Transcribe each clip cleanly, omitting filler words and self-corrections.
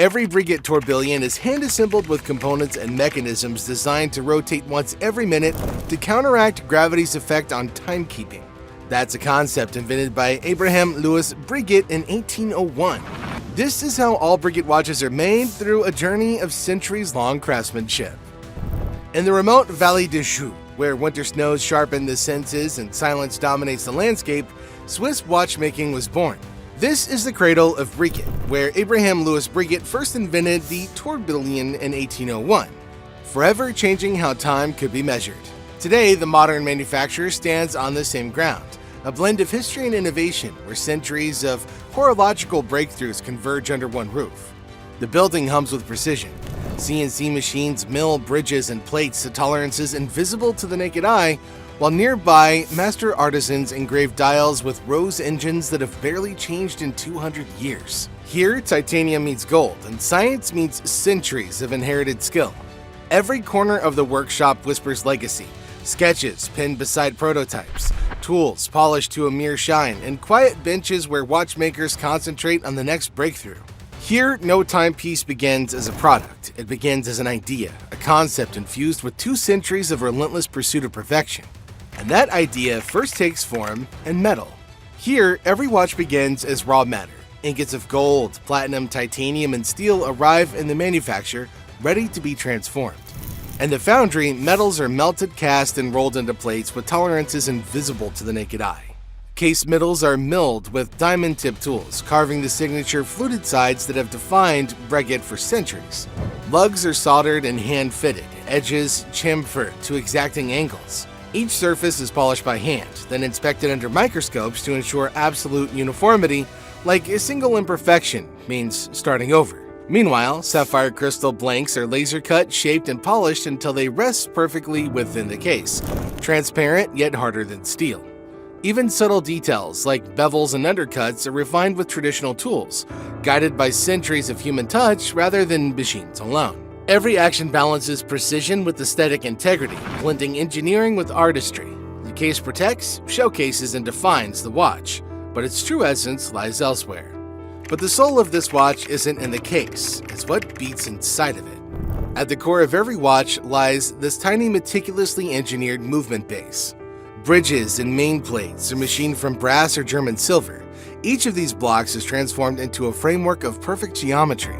Every Breguet tourbillon is hand-assembled with components and mechanisms designed to rotate once every minute to counteract gravity's effect on timekeeping. That's a concept invented by Abraham-Louis Breguet in 1801. This is how all Breguet watches are made through a journey of centuries-long craftsmanship. In the remote Valley de Joux, where winter snows sharpen the senses and silence dominates the landscape, Swiss watchmaking was born. This is the cradle of Breguet, where Abraham-Louis Breguet first invented the tourbillon in 1801, forever changing how time could be measured. Today, the modern manufacturer stands on the same ground, a blend of history and innovation where centuries of horological breakthroughs converge under one roof. The building hums with precision. CNC machines mill bridges and plates to tolerances invisible to the naked eye, while nearby, master artisans engrave dials with rose engines that have barely changed in 200 years. Here, titanium meets gold, and science meets centuries of inherited skill. Every corner of the workshop whispers legacy. Sketches pinned beside prototypes, tools polished to a mere shine, and quiet benches where watchmakers concentrate on the next breakthrough. Here, no timepiece begins as a product. It begins as an idea, a concept infused with 2 centuries of relentless pursuit of perfection. And that idea first takes form in metal. Here, every watch begins as raw matter. Ingots of gold, platinum, titanium, and steel arrive in the manufacture, ready to be transformed. In the foundry, metals are melted, cast, and rolled into plates with tolerances invisible to the naked eye. Case metals are milled with diamond-tipped tools, carving the signature fluted sides that have defined Breguet for centuries. Lugs are soldered and hand-fitted, edges chamfered to exacting angles. Each surface is polished by hand, then inspected under microscopes to ensure absolute uniformity, like a single imperfection means starting over. Meanwhile, sapphire crystal blanks are laser cut, shaped, and polished until they rest perfectly within the case, transparent yet harder than steel. Even subtle details like bevels and undercuts are refined with traditional tools, guided by centuries of human touch rather than machines alone. Every action balances precision with aesthetic integrity, blending engineering with artistry. The case protects, showcases, and defines the watch, but its true essence lies elsewhere. But the soul of this watch isn't in the case, it's what beats inside of it. At the core of every watch lies this tiny, meticulously engineered movement base. Bridges and main plates are machined from brass or German silver. Each of these blocks is transformed into a framework of perfect geometry.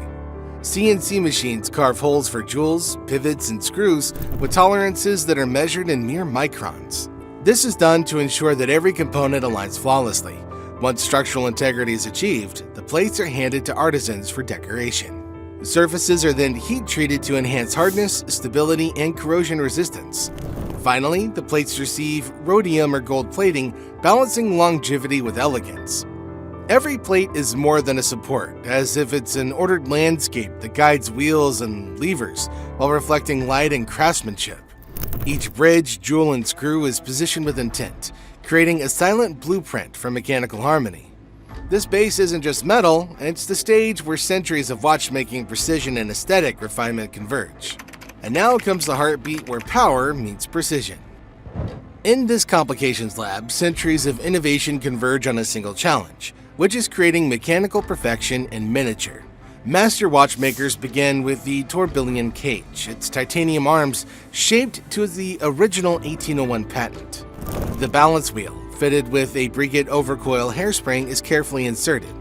CNC machines carve holes for jewels, pivots, and screws with tolerances that are measured in mere microns. This is done to ensure that every component aligns flawlessly. Once structural integrity is achieved, the plates are handed to artisans for decoration. The surfaces are then heat-treated to enhance hardness, stability, and corrosion resistance. Finally, the plates receive rhodium or gold plating, balancing longevity with elegance. Every plate is more than a support, as if it's an ordered landscape that guides wheels and levers while reflecting light and craftsmanship. Each bridge, jewel, and screw is positioned with intent, creating a silent blueprint for mechanical harmony. This base isn't just metal, it's the stage where centuries of watchmaking precision and aesthetic refinement converge. And now comes the heartbeat where power meets precision. In this complications lab, centuries of innovation converge on a single challenge, which is creating mechanical perfection in miniature. Master watchmakers begin with the tourbillon cage, its titanium arms shaped to the original 1801 patent. The balance wheel, fitted with a Breguet overcoil hairspring, is carefully inserted.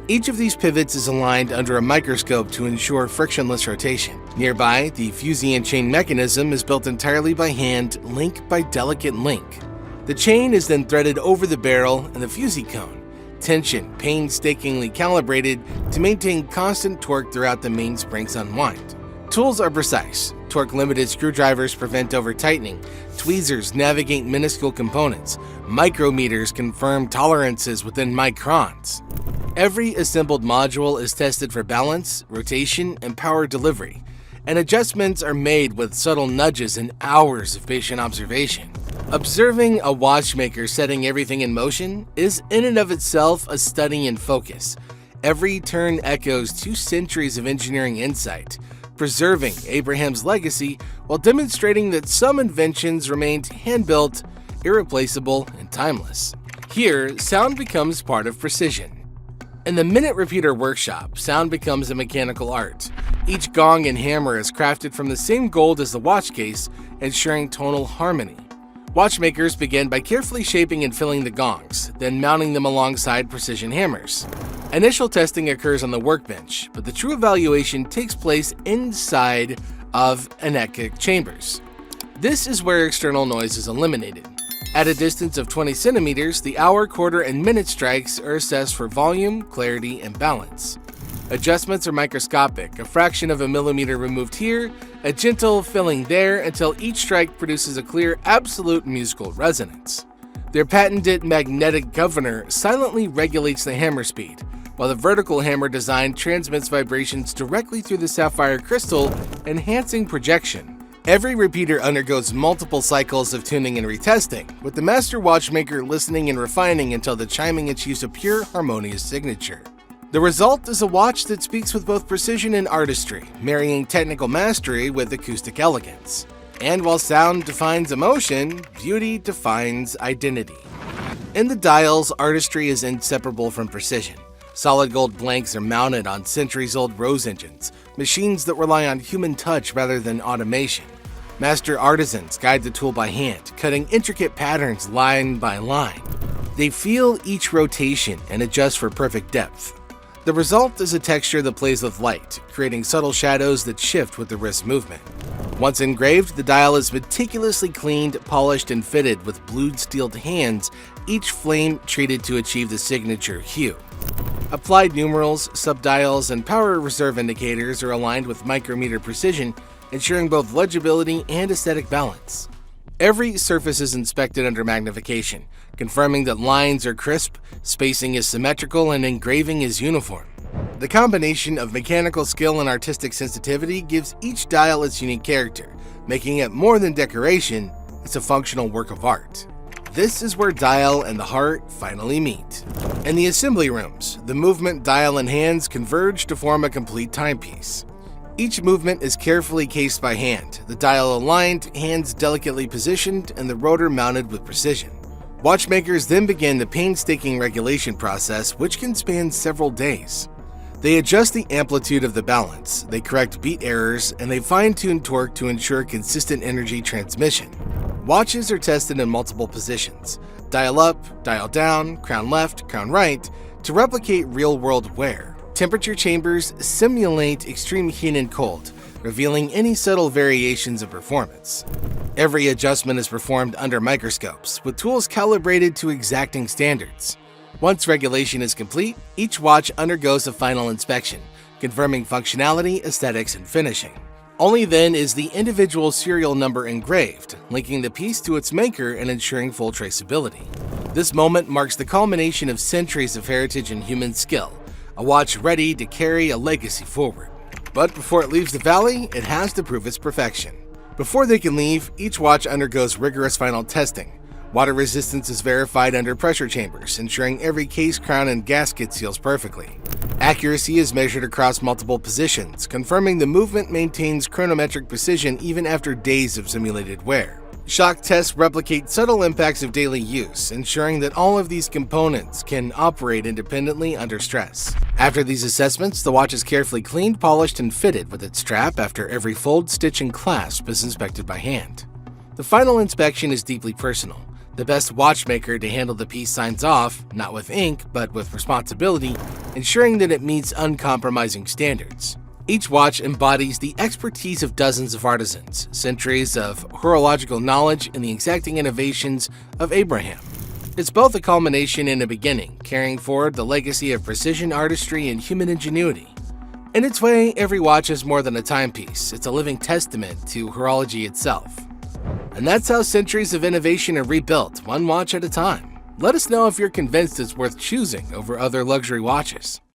Each of these pivots is aligned under a microscope to ensure frictionless rotation. Nearby, the fusee and chain mechanism is built entirely by hand, link by delicate link. The chain is then threaded over the barrel and the fusee cone. Tension painstakingly calibrated to maintain constant torque throughout the mainspring's unwind. Tools are precise. Torque-limited screwdrivers prevent over-tightening. Tweezers navigate minuscule components. Micrometers confirm tolerances within microns. Every assembled module is tested for balance, rotation, and power delivery, and adjustments are made with subtle nudges and hours of patient observation. Observing a watchmaker setting everything in motion is in and of itself a study in focus. Every turn echoes 2 centuries of engineering insight, preserving Abraham's legacy while demonstrating that some inventions remained hand-built, irreplaceable, and timeless. Here, sound becomes part of precision. In the minute repeater workshop, sound becomes a mechanical art. Each gong and hammer is crafted from the same gold as the watch case, ensuring tonal harmony. Watchmakers begin by carefully shaping and filling the gongs, then mounting them alongside precision hammers. Initial testing occurs on the workbench, but the true evaluation takes place inside of anechoic chambers. This is where external noise is eliminated. At a distance of 20 centimeters, the hour, quarter, and minute strikes are assessed for volume, clarity, and balance. Adjustments are microscopic, a fraction of a millimeter removed here, a gentle filling there until each strike produces a clear, absolute musical resonance. Their patented magnetic governor silently regulates the hammer speed, while the vertical hammer design transmits vibrations directly through the sapphire crystal, enhancing projection. Every repeater undergoes multiple cycles of tuning and retesting, with the master watchmaker listening and refining until the chiming achieves a pure, harmonious signature. The result is a watch that speaks with both precision and artistry, marrying technical mastery with acoustic elegance. And while sound defines emotion, beauty defines identity. In the dials, artistry is inseparable from precision. Solid gold blanks are mounted on centuries-old rose engines, machines that rely on human touch rather than automation. Master artisans guide the tool by hand, cutting intricate patterns line by line. They feel each rotation and adjust for perfect depth. The result is a texture that plays with light, creating subtle shadows that shift with the wrist movement. Once engraved, the dial is meticulously cleaned, polished, and fitted with blued steeled hands, each flame treated to achieve the signature hue. Applied numerals, subdials, and power reserve indicators are aligned with micrometer precision, ensuring both legibility and aesthetic balance. Every surface is inspected under magnification, confirming that lines are crisp, spacing is symmetrical, and engraving is uniform. The combination of mechanical skill and artistic sensitivity gives each dial its unique character, making it more than decoration, it's a functional work of art. This is where dial and the heart finally meet. In the assembly rooms, the movement, dial, and hands converge to form a complete timepiece. Each movement is carefully cased by hand, the dial aligned, hands delicately positioned, and the rotor mounted with precision. Watchmakers then begin the painstaking regulation process, which can span several days. They adjust the amplitude of the balance, they correct beat errors, and they fine-tune torque to ensure consistent energy transmission. Watches are tested in multiple positions, dial up, dial down, crown left, crown right, to replicate real-world wear. Temperature chambers simulate extreme heat and cold, revealing any subtle variations of performance. Every adjustment is performed under microscopes, with tools calibrated to exacting standards. Once regulation is complete, each watch undergoes a final inspection, confirming functionality, aesthetics, and finishing. Only then is the individual serial number engraved, linking the piece to its maker and ensuring full traceability. This moment marks the culmination of centuries of heritage and human skill, a watch ready to carry a legacy forward. But before it leaves the valley, it has to prove its perfection. Before they can leave, each watch undergoes rigorous final testing. Water resistance is verified under pressure chambers, ensuring every case, crown, and gasket seals perfectly. Accuracy is measured across multiple positions, confirming the movement maintains chronometric precision even after days of simulated wear. Shock tests replicate subtle impacts of daily use, ensuring that all of these components can operate independently under stress. After these assessments, the watch is carefully cleaned, polished, and fitted with its strap after every fold, stitch, and clasp is inspected by hand. The final inspection is deeply personal. The best watchmaker to handle the piece signs off, not with ink, but with responsibility, ensuring that it meets uncompromising standards. Each watch embodies the expertise of dozens of artisans, centuries of horological knowledge, and the exacting innovations of Abraham. It's both a culmination and a beginning, carrying forward the legacy of precision artistry and human ingenuity. In its way, every watch is more than a timepiece. It's a living testament to horology itself. And that's how centuries of innovation are rebuilt, one watch at a time. Let us know if you're convinced it's worth choosing over other luxury watches.